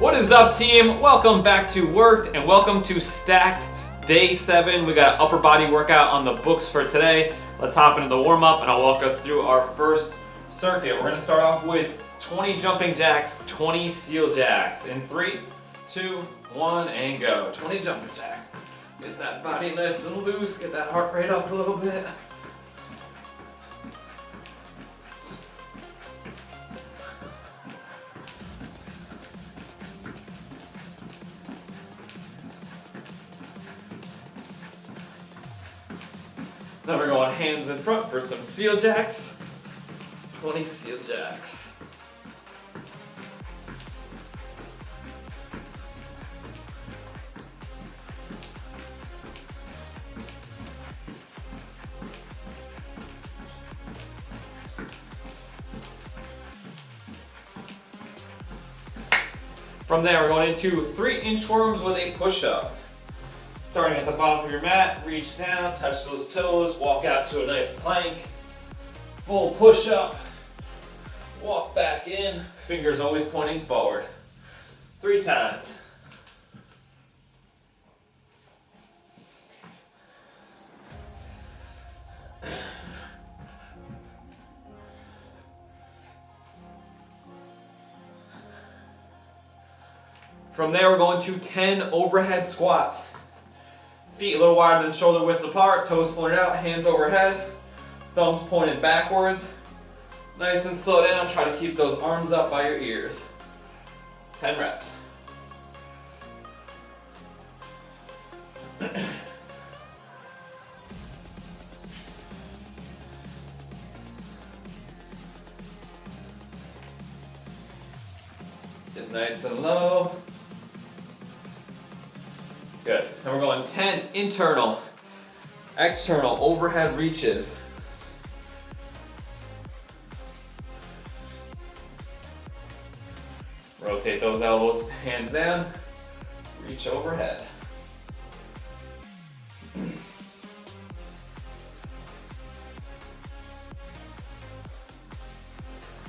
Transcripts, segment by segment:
What is up, team? Welcome back to Werkd and welcome to Stacked Day 7. We got upper body workout on the books for today. Let's hop into the warm-up and I'll walk us through our first circuit. We're gonna start off with 20 jumping jacks, 20 seal jacks. In 3, 2, 1, and go. 20 jumping jacks. Get that body nice and loose, get that heart rate up a little bit. Then we're going hands in front for some seal jacks. 20 seal jacks. From there, we're going into 3 inchworms with a push-up. Starting at the bottom of your mat, reach down, touch those toes, walk out to a nice plank, full push-up, walk back in, fingers always pointing forward. 3 times. From there, we're going to 10 overhead squats. Feet a little wider than shoulder width apart, toes pointed out, hands overhead, thumbs pointed backwards. Nice and slow down, try to keep those arms up by your ears. 10 reps. Get nice and low. Good. And we're going 10 internal, external overhead reaches. Rotate those elbows, hands down, reach overhead. And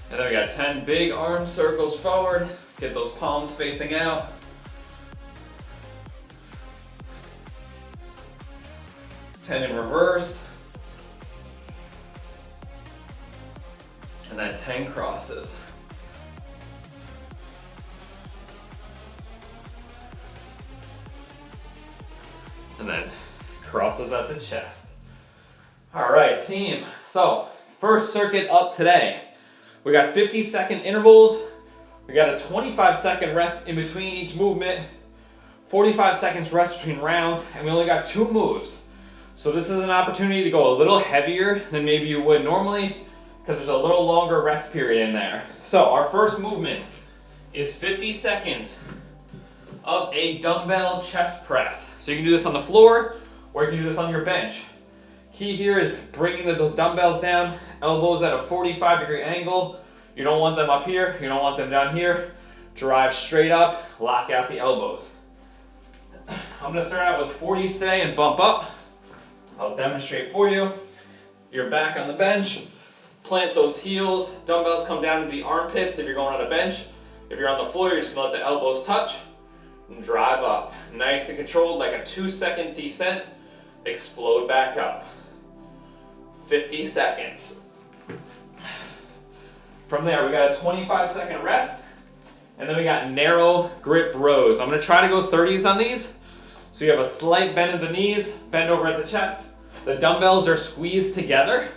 then we got 10 big arm circles forward. Get those palms facing out. 10 in reverse, and then 10 crosses. And then crosses at the chest. All right, team. So, first circuit up today. We got 50-second intervals. We got a 25-second rest in between each movement, 45 seconds rest between rounds, and we only got 2 moves. So this is an opportunity to go a little heavier than maybe you would normally because there's a little longer rest period in there. So our first movement is 50 seconds of a dumbbell chest press. So you can do this on the floor or you can do this on your bench. Key here is bringing those dumbbells down, elbows at a 45-degree angle. You don't want them up here, you don't want them down here. Drive straight up, lock out the elbows. I'm gonna start out with 40 today and bump up. I'll demonstrate for you. You're back on the bench. Plant those heels. Dumbbells come down to the armpits if you're going on a bench. If you're on the floor, you're just gonna let the elbows touch and drive up. Nice and controlled, like a 2-second descent. Explode back up. 50 seconds. From there, we got a 25-second rest. And then we got narrow grip rows. I'm gonna try to go 30s on these. So you have a slight bend in the knees, bend over at the chest. The dumbbells are squeezed together,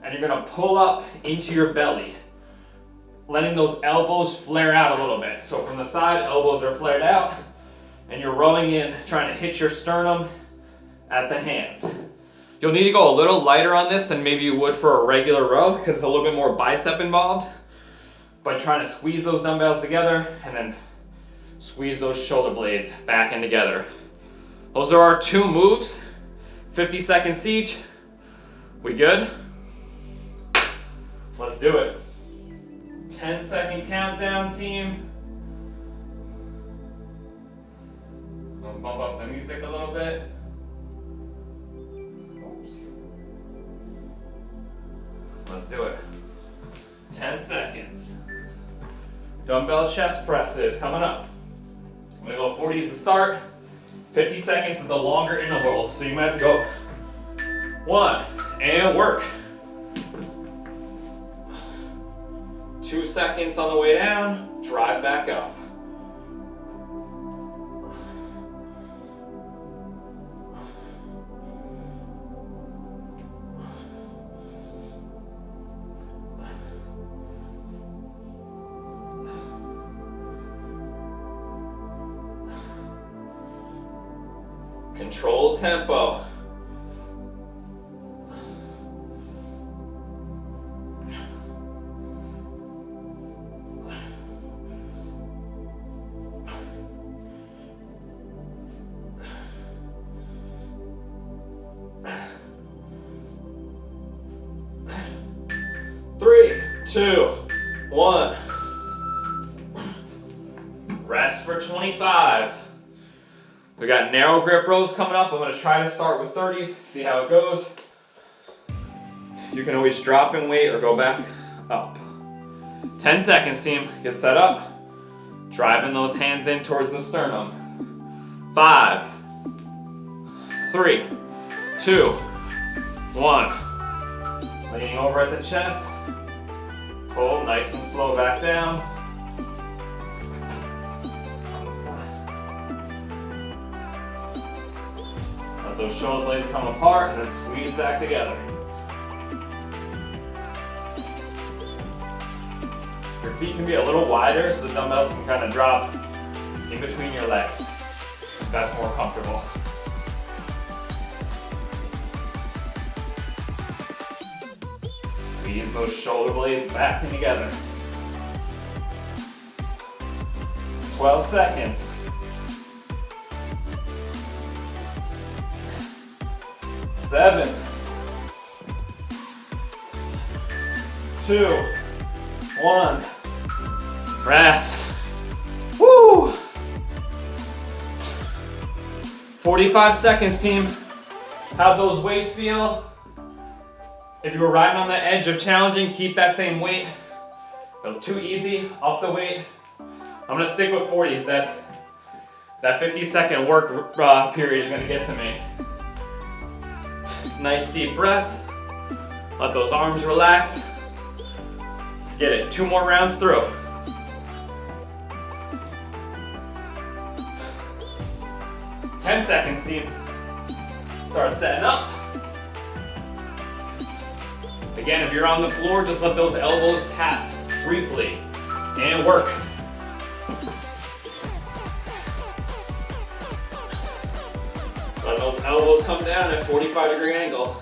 and you're gonna pull up into your belly, letting those elbows flare out a little bit. So from the side, elbows are flared out, and you're rowing in, trying to hit your sternum at the hands. You'll need to go a little lighter on this than maybe you would for a regular row, because it's a little bit more bicep involved, by trying to squeeze those dumbbells together, and then squeeze those shoulder blades back in together. Those are our 2 moves, 50 seconds each. We good? Let's do it. 10-second countdown, team. I'll bump up the music a little bit. Oops. Let's do it. 10 seconds. Dumbbell chest presses coming up. I'm gonna go 40 is the start. 50 seconds is the longer interval, so you might have to go 1 and work. 2 seconds on the way down, drive back up. Control tempo. Three, two, one. Rest for 25. We got narrow grip rows coming up. I'm going to try to start with 30s, see how it goes. You can always drop in weight or go back up. 10 seconds, team. Get set up. Driving those hands in towards the sternum. 5, 3, 2, 1. Leaning over at the chest. Pull nice and slow back down. Let those shoulder blades come apart and then squeeze back together. Your feet can be a little wider so the dumbbells can kind of drop in between your legs. If that's more comfortable. Squeeze those shoulder blades back in together. 12 seconds. 7, 2, 1. Rest. Woo! 45 seconds, team. How'd those weights feel? If you were riding on the edge of challenging, keep that same weight. Go too easy, up the weight. I'm gonna stick with 40s. That 50-second work period is gonna get to me. Nice deep breaths. Let those arms relax. Let's get it. 2 more rounds through. Ten seconds, team. Start setting up. Again, if you're on the floor, just let those elbows tap briefly and work. Let those elbows come down at 45-degree angle.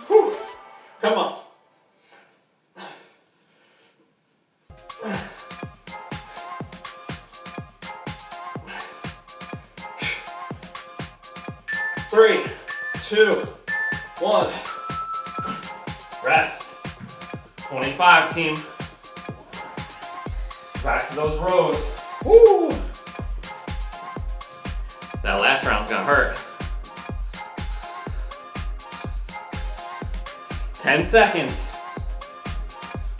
Whew. Come on. Three, 2, 1. Rest. 25, team. Back to those rows. Woo! That last round's gonna hurt. 10 seconds.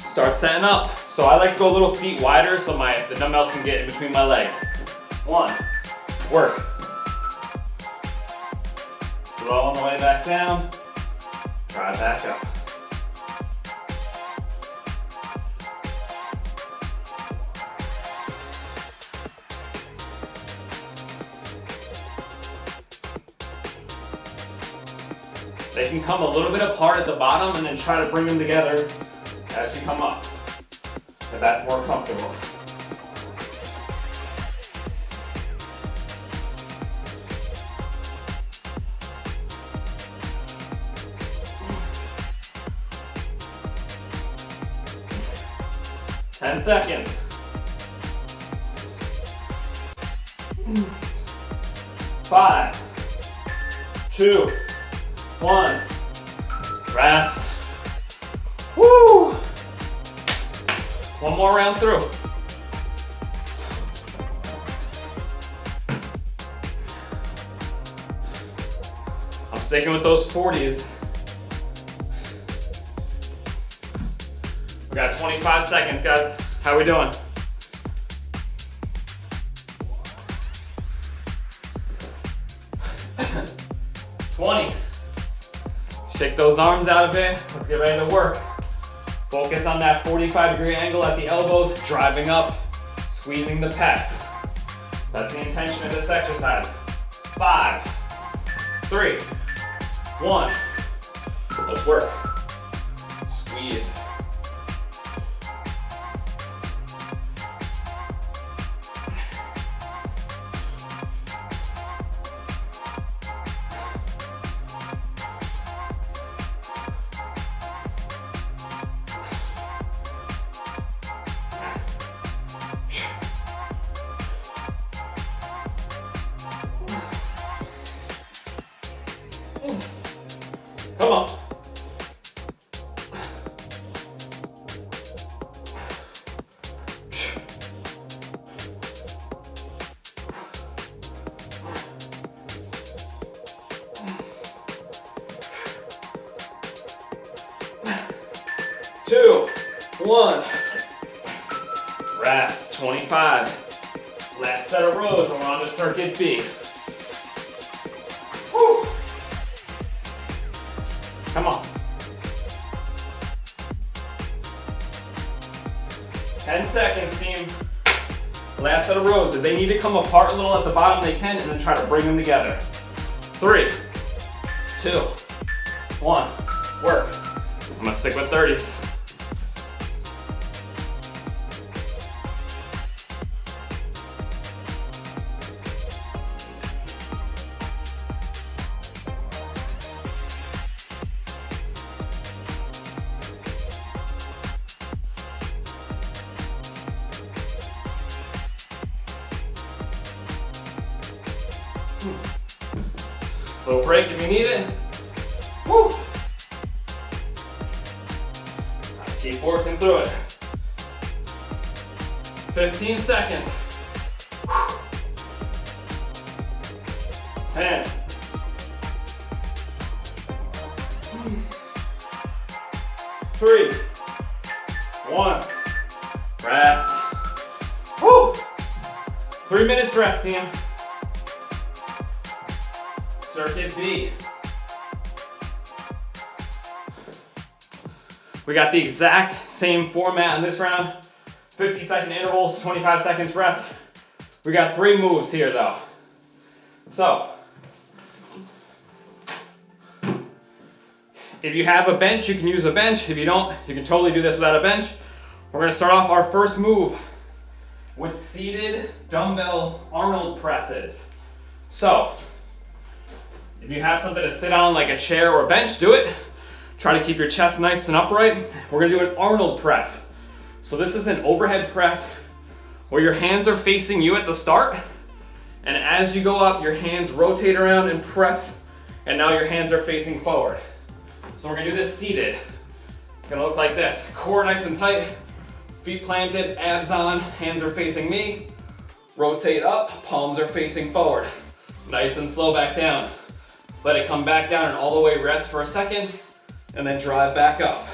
Start setting up. So I like to go a little feet wider so the dumbbells can get in between my legs. 1. Work. Slow on the way back down. Drive back up. They can come a little bit apart at the bottom and then try to bring them together as you come up, if that's more comfortable. Ten seconds. 5, 2, 1. Rest. Woo! One more round through. I'm sticking with those 40s. We got 25 seconds, guys. How we doing? Shake those arms out a bit. Let's get ready to work. Focus on that 45-degree angle at the elbows, driving up, squeezing the pecs. That's the intention of this exercise. 5, 3, 1. Let's work. Squeeze. Come on. Two, 1. Rest. 25. Last set of rows. We're on to circuit B. Woo. Come on. 10 seconds, team. Last set of rows. If they need to come apart a little at the bottom, they can, and then try to bring them together. 3, 2, 1. Work. I'm gonna stick with 30s. Little break if you need it. Woo. Keep working through it. 15 seconds. 10. 3, 1. Rest. Woo. 3 minutes rest, team. Circuit B. We got the exact same format in this round. 50-second intervals, 25 seconds rest. We got 3 moves here though. So, if you have a bench, you can use a bench. If you don't, you can totally do this without a bench. We're gonna start off our first move with seated dumbbell Arnold presses. So, if you have something to sit on like a chair or a bench, do it. Try to keep your chest nice and upright. We're gonna do an Arnold press. So this is an overhead press where your hands are facing you at the start, and as you go up, your hands rotate around and press, and now your hands are facing forward. So we're gonna do this seated. It's gonna look like this. Core nice and tight, feet planted, abs on, hands are facing me. Rotate up, palms are facing forward. Nice and slow back down. Let it come back down and all the way rest for a second, and then drive back up.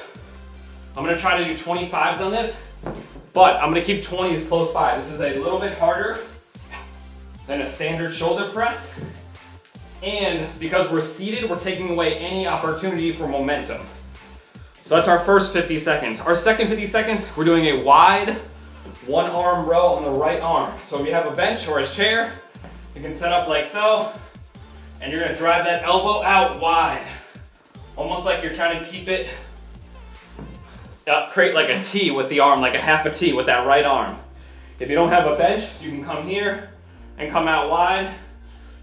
I'm gonna try to do 25s on this, but I'm gonna keep 20s close by. This is a little bit harder than a standard shoulder press. And because we're seated, we're taking away any opportunity for momentum. So that's our first 50 seconds. Our second 50 seconds, we're doing a wide 1-arm row on the right arm. So if you have a bench or a chair, you can set up like so, and you're gonna drive that elbow out wide. Almost like you're trying to keep it, create like a T with the arm, like a half a T with that right arm. If you don't have a bench, you can come here and come out wide.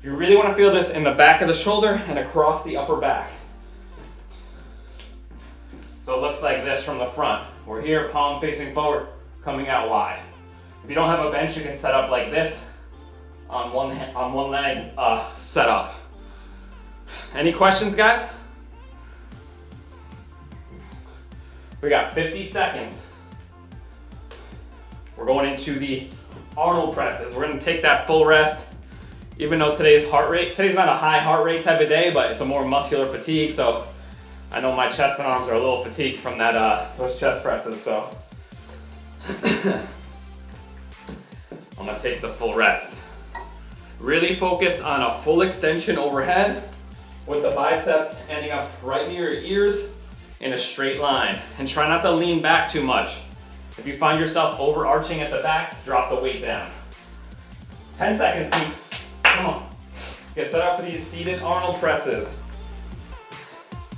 You really wanna feel this in the back of the shoulder and across the upper back. So it looks like this from the front. We're here, palm facing forward, coming out wide. If you don't have a bench, you can set up like this on one leg set up. Any questions, guys? We got 50 seconds. We're going into the Arnold presses. We're gonna take that full rest, even though today's not a high heart rate type of day, but it's a more muscular fatigue, so I know my chest and arms are a little fatigued from that those chest presses, so I'm gonna take the full rest. Really focus on a full extension overhead with the biceps ending up right near your ears in a straight line. And try not to lean back too much. If you find yourself overarching at the back, drop the weight down. 10 seconds, team. Come on. Get set up for these seated Arnold presses.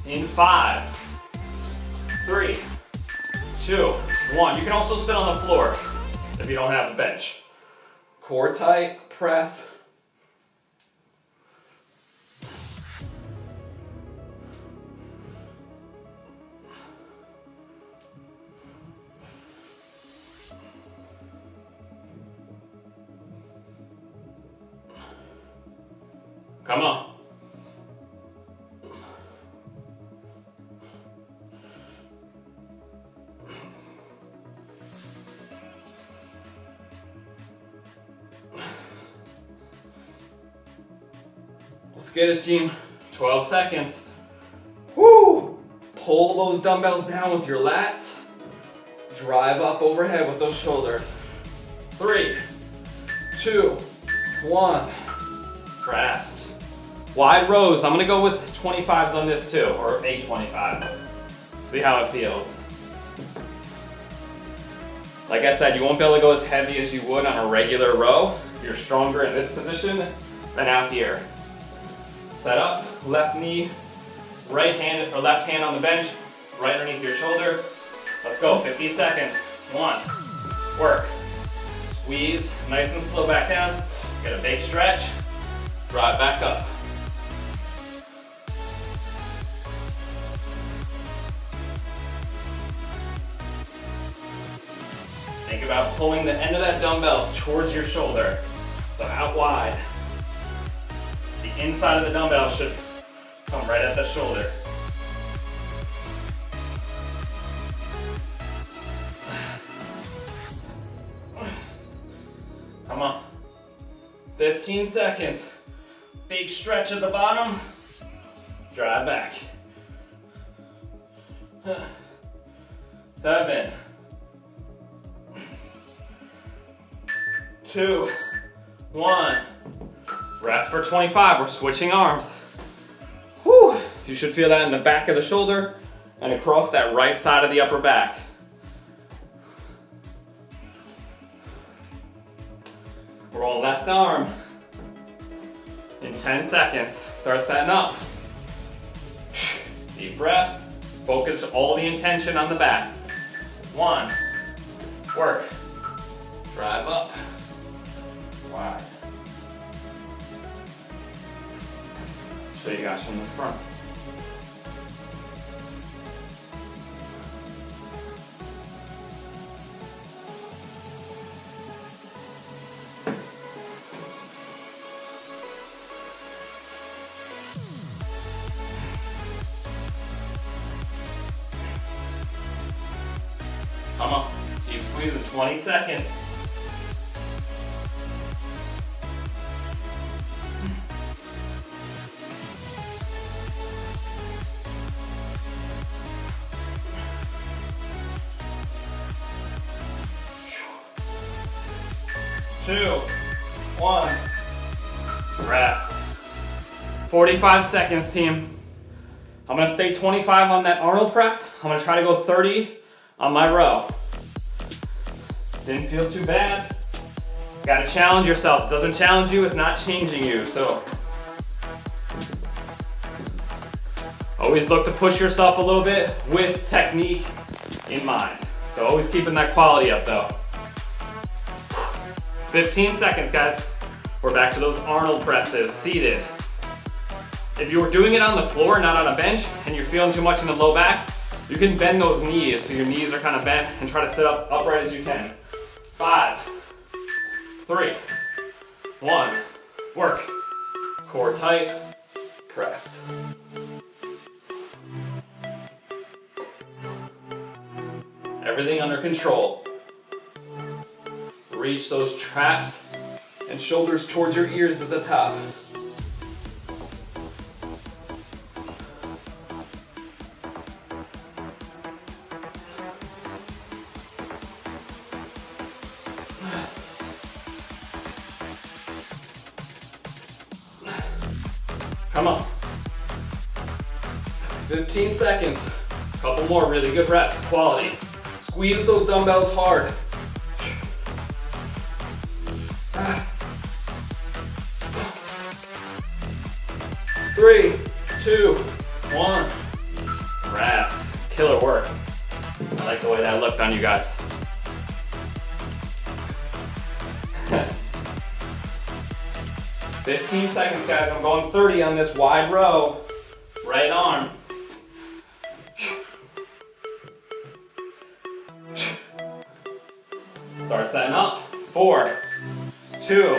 In 5, 3, 2, 1. You can also sit on the floor if you don't have a bench. Core tight, press. Come on. Let's get it, team. 12 seconds. Woo! Pull those dumbbells down with your lats. Drive up overhead with those shoulders. 3, 2, 1. Rest. Wide rows. I'm gonna go with 25s on this too, or 825. See how it feels. Like I said, you won't be able to go as heavy as you would on a regular row. You're stronger in this position than out here. Set up, left knee, right hand or left hand on the bench, right underneath your shoulder. Let's go, 50 seconds. 1, work. Squeeze, nice and slow back down. Get a big stretch, drive back up. Think about pulling the end of that dumbbell towards your shoulder, so out wide. The inside of the dumbbell should come right at the shoulder. Come on. 15 seconds. Big stretch at the bottom. Drive back. 7, 2, 1. Rest for 25. We're switching arms. Whew. You should feel that in the back of the shoulder and across that right side of the upper back. We're on left arm. In 10 seconds, start setting up. Deep breath. Focus all the intention on the back. 1, work. Drive up. Wide. Show you guys from the front. Come on, keep squeezing, 20 seconds. Two, 1, rest. 45 seconds, team. I'm gonna stay 25 on that Arnold press. I'm gonna try to go 30 on my row. Didn't feel too bad. Gotta challenge yourself. It doesn't challenge you, it's not changing you. So always look to push yourself a little bit with technique in mind. So always keeping that quality up though. 15 seconds, guys. We're back to those Arnold presses, seated. If you were doing it on the floor, not on a bench, and you're feeling too much in the low back, you can bend those knees so your knees are kind of bent and try to sit up upright as you can. 5, 3, 1, work. Core tight, press. everything under control. Reach those traps and shoulders towards your ears at the top. Come on. 15 seconds. A couple more really good reps. Quality. Squeeze those dumbbells hard. 3, 2, 1. Rest. Killer work. I like the way that looked on you guys. "15 seconds, guys. I'm going 30 on this wide row. Right arm. Start setting up. 4, 2,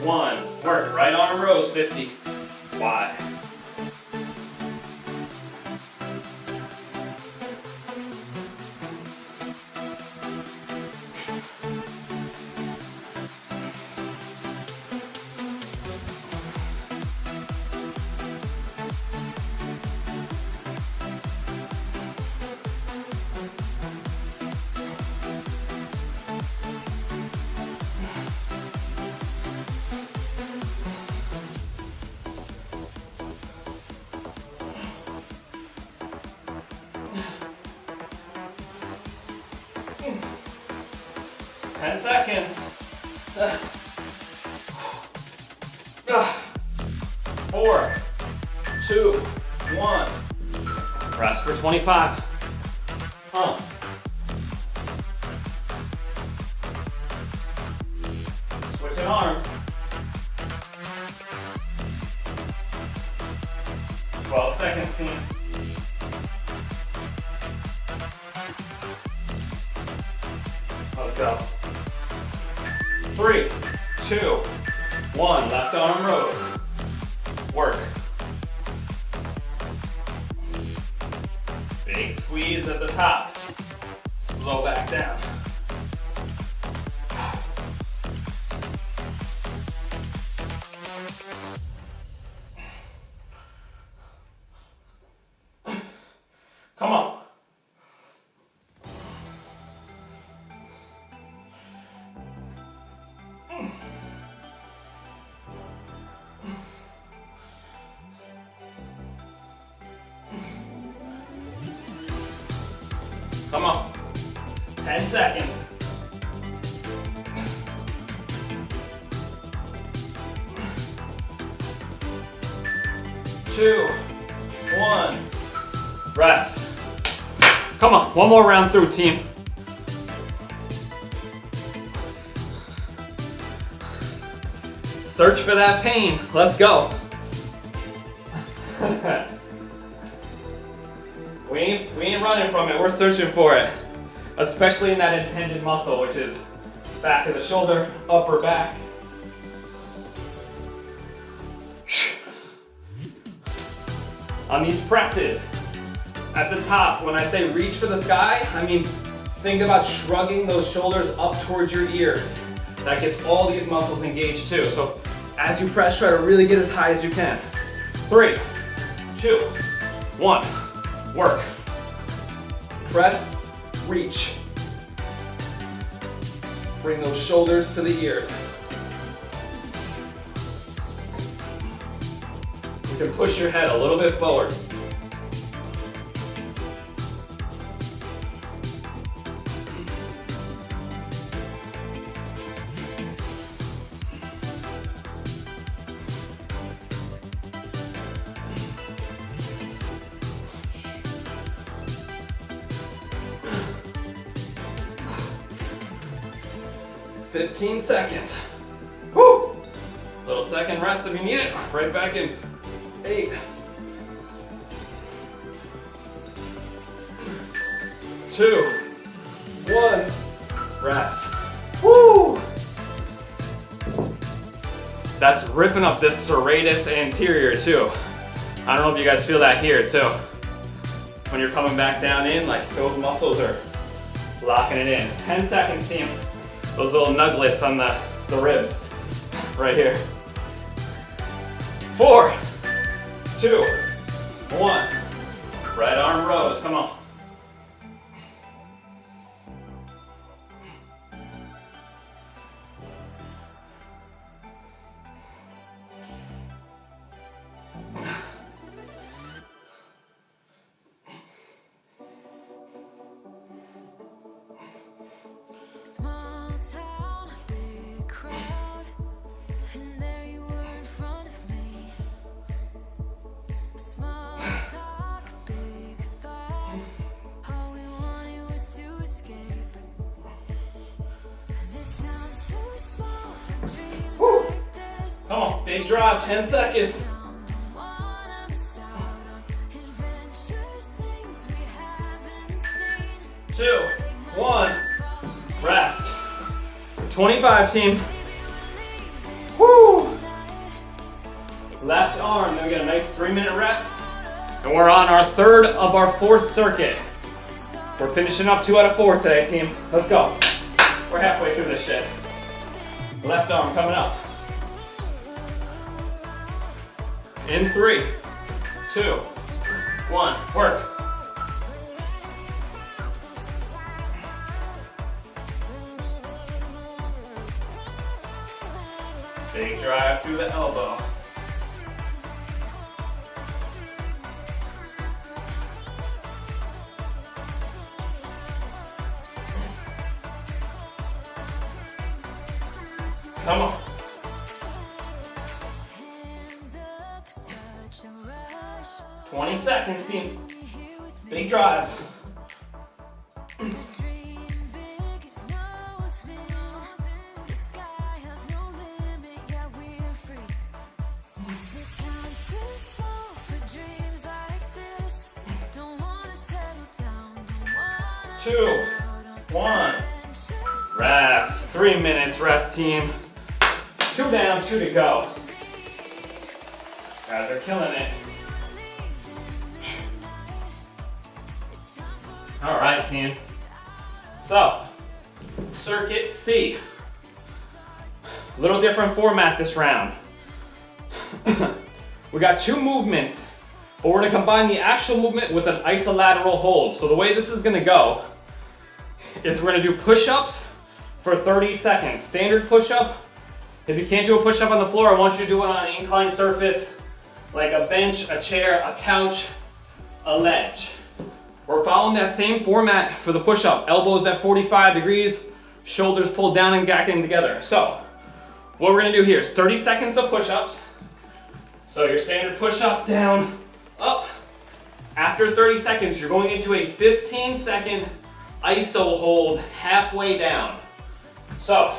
1. Work. Right arm rows 50. Wide. Ten seconds. 4, 2, 1. Rest for 25. Switching arms. 12 seconds, team. Let's go. 3, 2, 1. Left arm rows. Work. Big squeeze at the top. Slow back down. Come on. Come on. 10 seconds. 2, 1. Rest. Come on, one more round through, team. Search for that pain. Let's go. We ain't running from it. We're searching for it. Especially in that intended muscle, which is back of the shoulder, upper back. On these presses, at the top, when I say reach for the sky, I mean think about shrugging those shoulders up towards your ears. That gets all these muscles engaged too. So as you press, try to really get as high as you can. 3, 2, 1. Work. Press, reach. Bring those shoulders to the ears. You can push your head a little bit forward. "15 seconds. Woo! Little second rest if you need it. Right back in. 8. 2, 1. Rest. Woo! That's ripping up this serratus anterior too. I don't know if you guys feel that here too. When you're coming back down in, like those muscles are Locking it in. 10 seconds, team. Those little nuggets on the ribs. Right here. 4, 2, 1. Right arm rows, come on. Small town, big crowd, and there you were in front of me. Small talk, big thoughts, all we wanted was to escape. This sounds too small for dreams like this. Come on, big drive, 10 seconds. Don't wanna miss out on adventures, things we haven't seen. 2, 1. Rest. 25, team. Woo! Left arm, then we get a nice 3-minute rest. And we're on our third of our 4th circuit. We're finishing up 2 out of 4 today, team. Let's go. We're halfway through this shit. Left arm coming up. In 3, 2, 1, work. Big drive through the elbow. Come on. Hands up, such a rush. 20 seconds, team. Big drives. Dream big is no sin. The sky has no limit, yeah, we're free. This sounds too small for dreams like this. Don't wanna settle down, don't wanna 2, 1. Rest. 3 minutes rest, team. 2 down, 2 to go. Guys are killing it. All right, team. So, circuit C. Little different format this round. We got 2 movements, but we're gonna combine the actual movement with an isolateral hold. So the way this is gonna go is we're gonna do push-ups for 30 seconds. Standard push-up. If you can't do a push-up on the floor, I want you to do it on an inclined surface, like a bench, a chair, a couch, a ledge. We're following that same format for the push-up. Elbows at 45 degrees, shoulders pulled down and back in together. So, what we're gonna do here is 30 seconds of push-ups. So your standard push-up, down, up. After 30 seconds, you're going into a 15-second iso hold halfway down. So,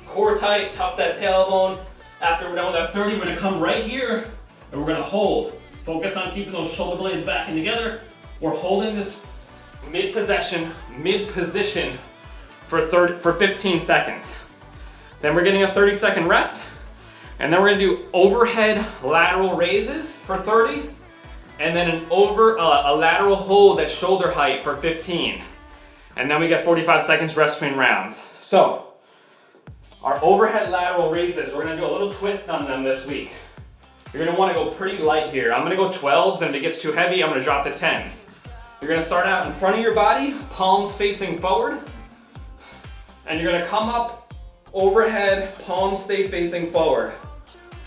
core tight, tuck that tailbone. After we're done with our 30, we're gonna come right here and we're gonna hold. Focus on keeping those shoulder blades back and together. We're holding this mid-position for 15 seconds. Then we're getting a 30-second rest. And then we're gonna do overhead lateral raises for 30. And then a lateral hold at shoulder height for 15. And then we get 45 seconds rest between rounds. So, our overhead lateral raises, we're gonna do a little twist on them this week. You're gonna wanna go pretty light here. I'm gonna go 12s, and if it gets too heavy, I'm gonna drop to 10s. You're gonna start out in front of your body, palms facing forward. And you're gonna come up overhead, palms stay facing forward.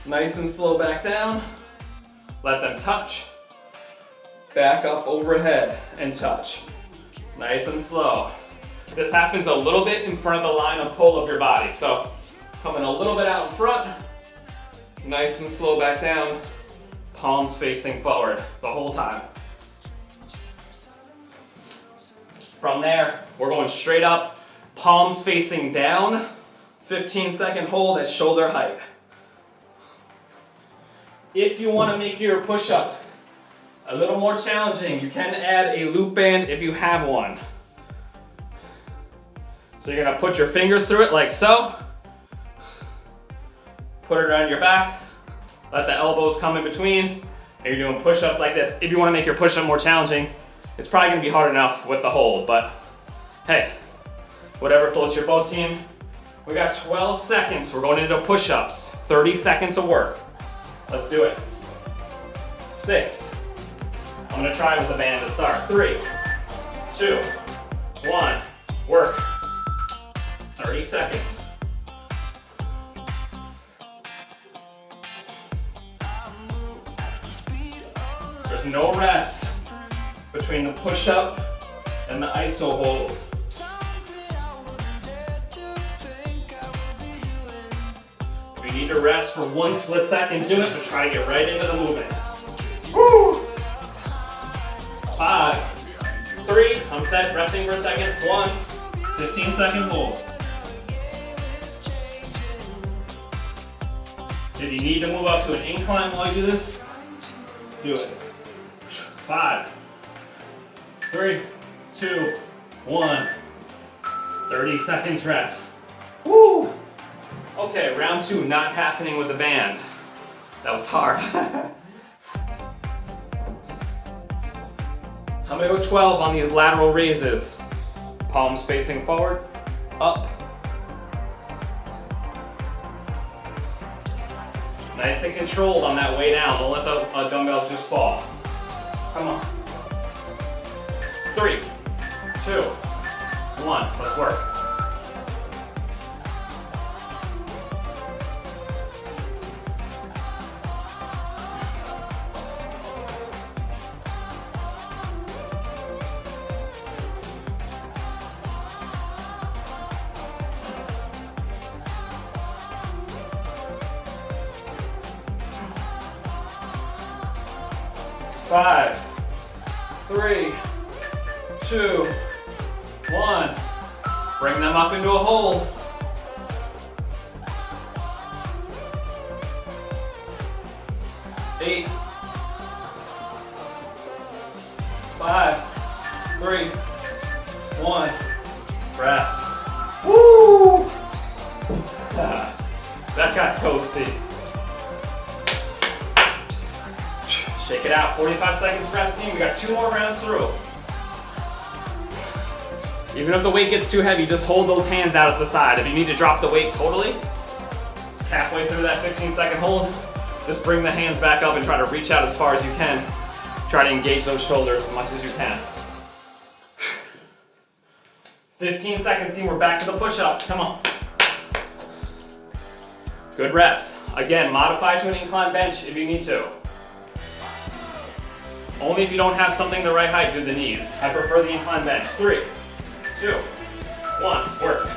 Nice and slow back down. Let them touch. Back up overhead and touch. Nice and slow. This happens a little bit in front of the line of pull of your body. So coming a little bit out in front, nice and slow back down, palms facing forward the whole time. From there, we're going straight up, palms facing down, 15-second hold at shoulder height. If you want to make your push-up a little more challenging, you can add a loop band if you have one. So you're gonna put your fingers through it like so. Put it around your back. Let the elbows come in between. And you're doing push-ups like this. If you wanna make your push-up more challenging, it's probably gonna be hard enough with the hold, but Hey, whatever floats your boat, team. We got 12 seconds. We're going into push-ups. 30 seconds of work. Let's do it. 6. I'm gonna try with the band to start. 3, 2, 1. Work. 30 seconds. There's no rest between the push-up and the iso hold. If you need to rest for 1 split second, do it, but try to get right into the movement. Woo! 5, 3, I'm set, resting for a second. 1, 15-second hold. If you need to move up to an incline while you do this, do it. 5, 3, 2, 1. 30 seconds rest. Woo! Okay, round 2, not happening with the band. That was hard. I'm gonna go 12 on these lateral raises. Palms facing forward, up. Nice and controlled on that way down. Don't let the dumbbells just fall. Come on. 3, 2, 1. Let's work. Five, 3, 2, 1. Bring them up into a hold. 8, 5, 3, 1. Rest. Woo! That got toasty. Shake it out. 45 seconds rest, team. We got 2 more rounds through. Even if the weight gets too heavy, just hold those hands out at the side. If you need to drop the weight totally, halfway through that 15-second hold, just bring the hands back up and try to reach out as far as you can. Try to engage those shoulders as much as you can. 15 seconds, team. We're back to the push-ups. Come on. Good reps. Again, modify to an incline bench if you need to. Only if you don't have something the right height, do the knees. I prefer the incline bench. 3, 2, 1, work.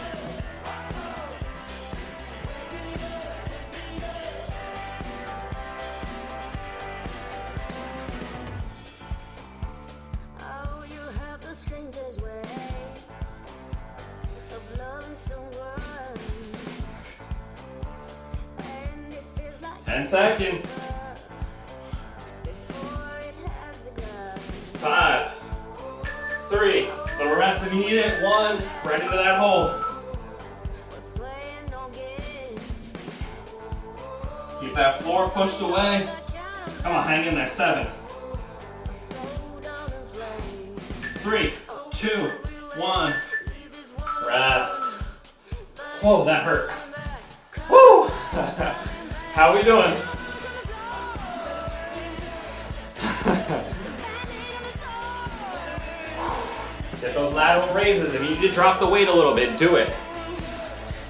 Oh, you have the strangest way of loving someone, and it feels like 10 seconds. 5, 3, little rest if you need it. 1, right into that hole. Keep that floor pushed away. Come on, hang in there. 7, 3, 2, 1. Rest. Whoa, that hurt. Woo! How are we doing? Get those lateral raises. If you need to drop the weight a little bit, do it.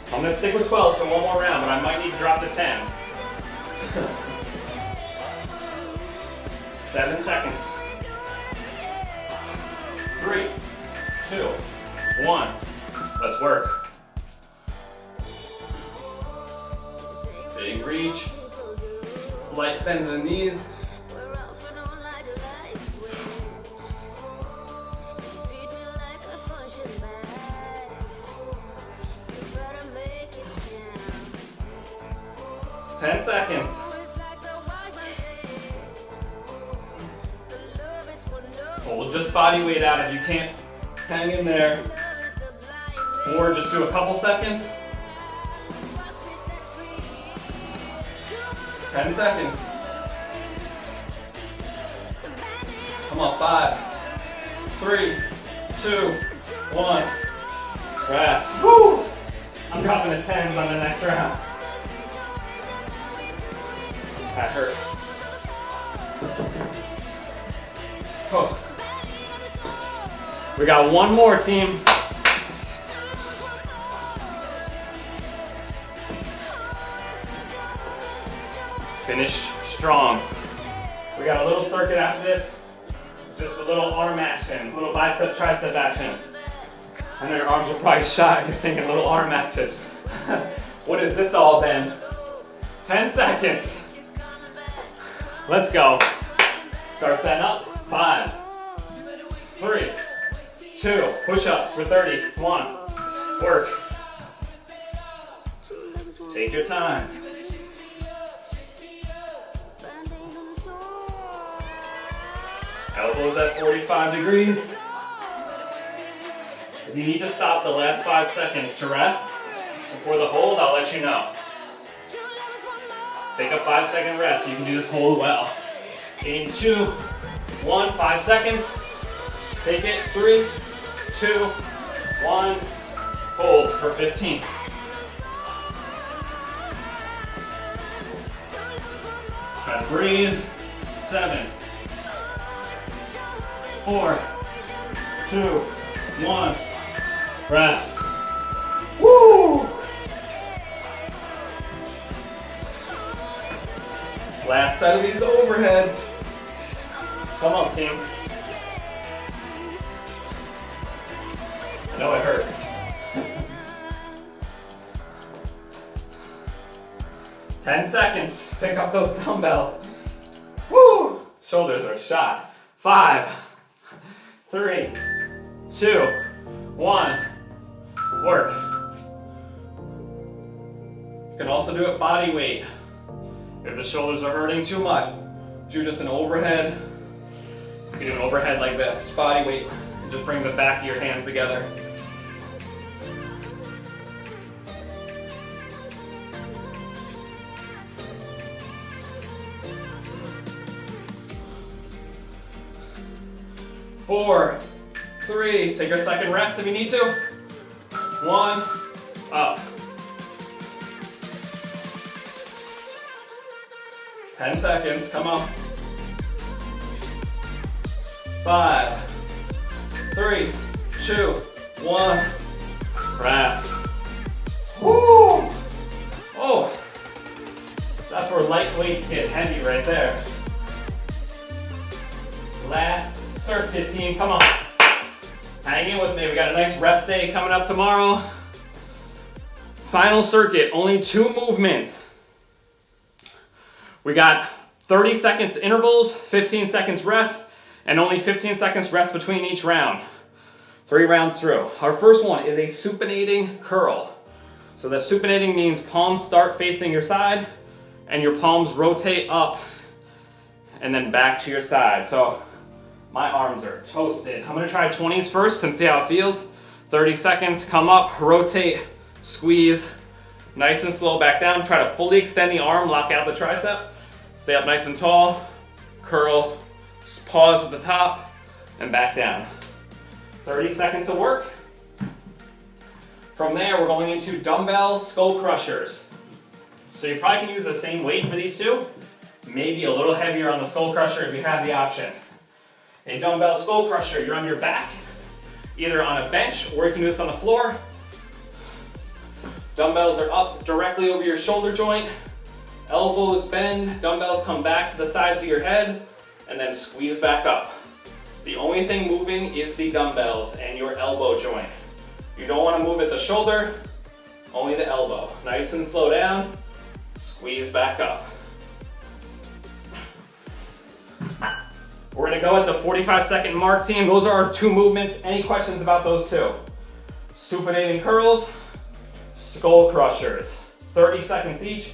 I'm going to stick with 12 for 1 more round, but I might need to drop the 10s. 7 seconds. 3, 2, 1. Let's work. Big reach. Slight bend in the knees. you 10 seconds. Hold just body weight out if you can't hang in there. Or just do a couple seconds. 10 seconds. Come on, 5, 3, 2, 1. Rest. Woo! I'm dropping the 10s on the next round. That hurt. Oh. We got one more, team. Finish strong. We got a little circuit after this. Just a little arm action, a little bicep tricep action. I know your arms are probably shot. You're thinking little arm actions. What is this all then? 10 seconds. Let's go. Start setting up. 5, 3, 2, push-ups for 30. 1, work. Take your time. Elbows at 45 degrees. If you need to stop the last 5 seconds to rest before the hold, I'll let you know. Take a 5-second rest. You can do this hold well. In 2, 1, 5 seconds. Take it. 3, 2, 1. Hold for 15. Try to breathe. 7, 4, 2, 1. Rest. Woo! Last set of these overheads. Come on, team. I know it hurts. Ten seconds. Pick up those dumbbells. Woo! Shoulders are shot. 5, 3, 2, 1. Work. You can also do it body weight. If the shoulders are hurting too much, do just an overhead. You can do an overhead like this, body weight. And just bring the back of your hands together. Four, 3, take your second rest if you need to. 1, up. 10 seconds, come on. 5, 3, 2, 1. Rest. Woo! Oh, that's where light weights get heavy right there. Last circuit, team, come on. Hang in with me, we got a nice rest day coming up tomorrow. Final circuit, only 2 movements. We got 30 seconds intervals, 15 seconds rest, and only 15 seconds rest between each round. 3 rounds through. Our first one is a supinating curl. So the supinating means palms start facing your side, and your palms rotate up, and then back to your side. So my arms are toasted. I'm gonna try 20s first and see how it feels. 30 seconds, come up, rotate, squeeze, nice and slow back down. Try to fully extend the arm, lock out the tricep. Stay up nice and tall, curl, pause at the top, and back down. 30 seconds of work. From there, we're going into dumbbell skull crushers. So you probably can use the same weight for these two, maybe a little heavier on the skull crusher if you have the option. A dumbbell skull crusher, you're on your back, either on a bench or you can do this on the floor. Dumbbells are up directly over your shoulder joint, elbows bend, dumbbells come back to the sides of your head, and then squeeze back up. The only thing moving is the dumbbells and your elbow joint. You don't want to move at the shoulder, only the elbow. Nice and slow down, squeeze back up. We're gonna go at the 45-second mark, team. Those are our 2 movements. Any questions about those 2? Supinating curls, skull crushers. 30 seconds each,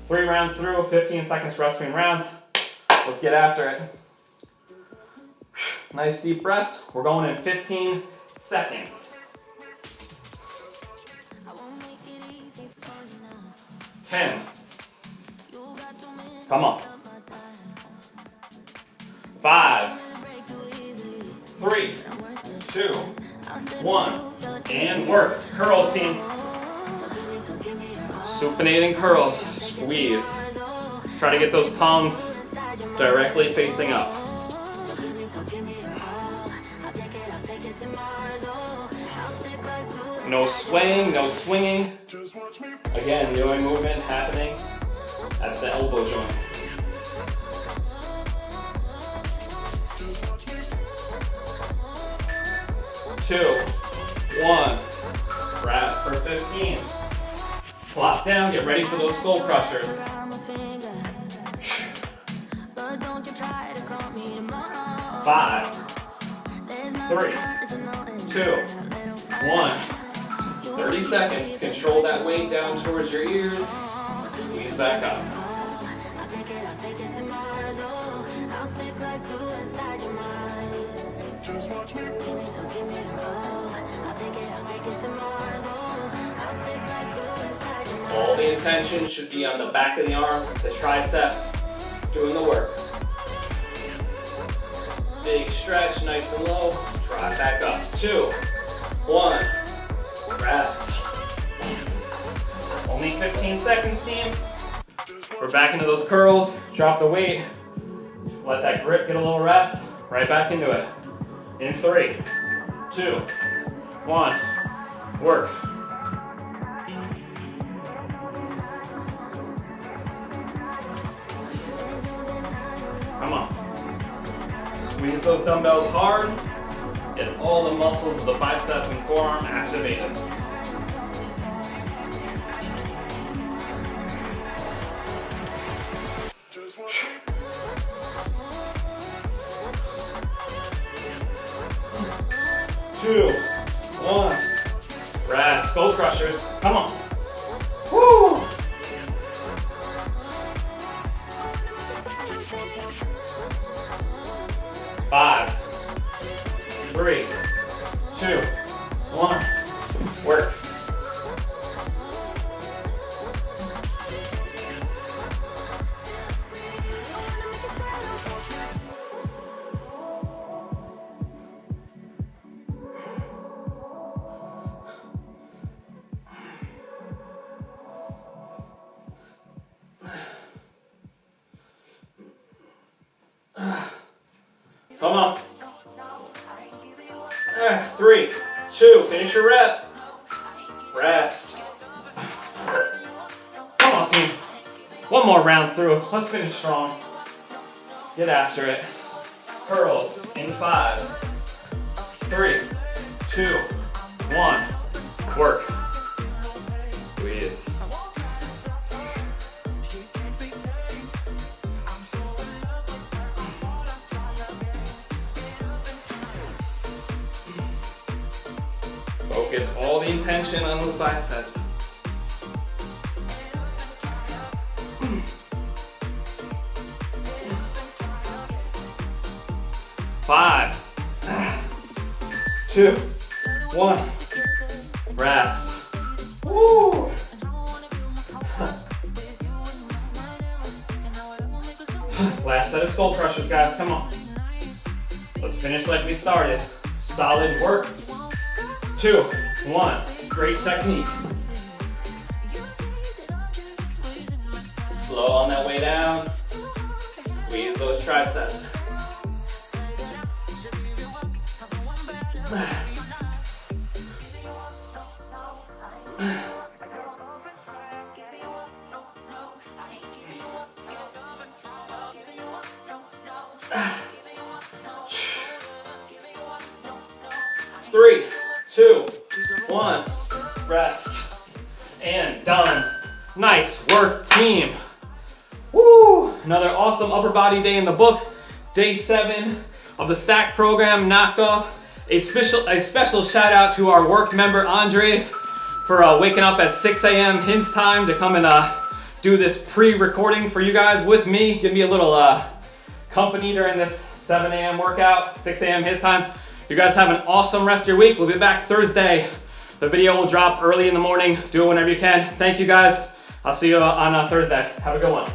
3 rounds through, 15 seconds rest between rounds. Let's get after it. Nice deep breaths. We're going in 15 seconds. 10. Come on. 5, 3, 2, 1. And work. Curls, team. Supinating curls. Squeeze. Try to get those palms directly facing up. No swaying, no swinging. Again, the only movement happening at the elbow joint. 2, 1. Rest for 15. Flop down, get ready for those skull crushers. 5, 3, 2, 1. 30 seconds. Control that weight down towards your ears. Squeeze back up. All the attention should be on the back of the arm, the tricep, doing the work. Big stretch, nice and low. Drive back up. 2, 1. Rest. Only 15 seconds, team. We're back into those curls. Drop the weight. Let that grip get a little rest. Right back into it. In 3, 2, 1. Work. Come on. Squeeze those dumbbells hard. Get all the muscles of the bicep and forearm activated. Two, 1. Rest. Skull crushers. Come on. Woo! Five, 3, 2, 1. Work. Come on. 3, 2, finish your rep. Rest. Come on, team. One more round through. Let's finish strong. Get after it. Curls in 5, 3, 2, 1. Work. Squeeze. Focus all the intention on those biceps. Five, 2, 1. Rest. Woo! Last set of skull crushers, guys. Come on. Let's finish like we started. Solid work. 2, 1. Great technique. Slow on that way down. Squeeze those triceps. Three, 2, 1. Rest. And done. Nice work, team. Woo! Another awesome upper body day in the books. Day 7 of the STACKD program knocked off. A special shout out to our Werkd member Andres for waking up at 6 a.m. his time to come and do this pre-recording for you guys with me. Give me a little company during this 7 a.m. workout, 6 a.m. his time. You guys have an awesome rest of your week. We'll be back Thursday. The video will drop early in the morning. Do it whenever you can. Thank you guys. I'll see you on Thursday. Have a good one.